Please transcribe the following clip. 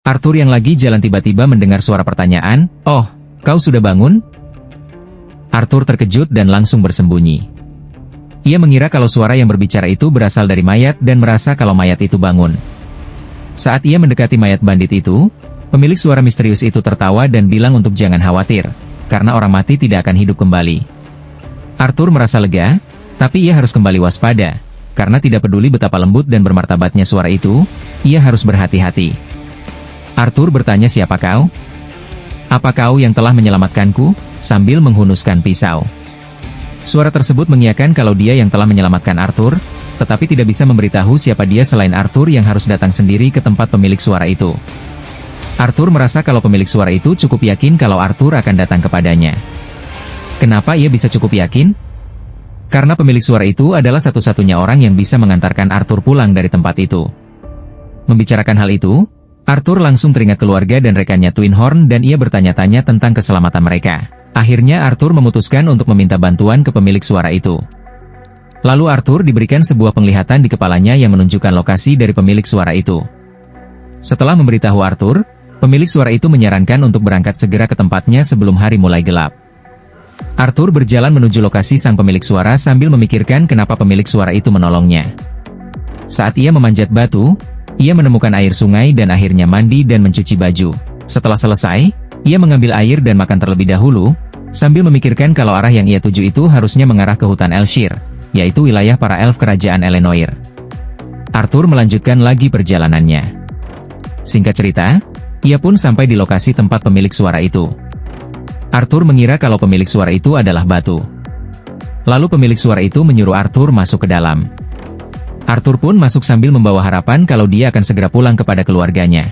Arthur yang lagi jalan tiba-tiba mendengar suara pertanyaan, "Oh, kau sudah bangun?" Arthur terkejut dan langsung bersembunyi. Ia mengira kalau suara yang berbicara itu berasal dari mayat dan merasa kalau mayat itu bangun. Saat ia mendekati mayat bandit itu, pemilik suara misterius itu tertawa dan bilang untuk jangan khawatir, karena orang mati tidak akan hidup kembali. Arthur merasa lega, tapi ia harus kembali waspada, karena tidak peduli betapa lembut dan bermartabatnya suara itu, ia harus berhati-hati. Arthur bertanya, "Siapa kau? Apa kau yang telah menyelamatkanku?" sambil menghunuskan pisau. Suara tersebut mengiyakan kalau dia yang telah menyelamatkan Arthur, tetapi tidak bisa memberitahu siapa dia selain Arthur yang harus datang sendiri ke tempat pemilik suara itu. Arthur merasa kalau pemilik suara itu cukup yakin kalau Arthur akan datang kepadanya. Kenapa ia bisa cukup yakin? Karena pemilik suara itu adalah satu-satunya orang yang bisa mengantarkan Arthur pulang dari tempat itu. Membicarakan hal itu, Arthur langsung teringat keluarga dan rekannya Twin Horn dan ia bertanya-tanya tentang keselamatan mereka. Akhirnya Arthur memutuskan untuk meminta bantuan ke pemilik suara itu. Lalu Arthur diberikan sebuah penglihatan di kepalanya yang menunjukkan lokasi dari pemilik suara itu. Setelah memberitahu Arthur, pemilik suara itu menyarankan untuk berangkat segera ke tempatnya sebelum hari mulai gelap. Arthur berjalan menuju lokasi sang pemilik suara sambil memikirkan kenapa pemilik suara itu menolongnya. Saat ia memanjat batu, ia menemukan air sungai dan akhirnya mandi dan mencuci baju. Setelah selesai, ia mengambil air dan makan terlebih dahulu, sambil memikirkan kalau arah yang ia tuju itu harusnya mengarah ke hutan Elshire, yaitu wilayah para elf kerajaan Elenoir. Arthur melanjutkan lagi perjalanannya. Singkat cerita, ia pun sampai di lokasi tempat pemilik suara itu. Arthur mengira kalau pemilik suara itu adalah batu. Lalu pemilik suara itu menyuruh Arthur masuk ke dalam. Arthur pun masuk sambil membawa harapan kalau dia akan segera pulang kepada keluarganya.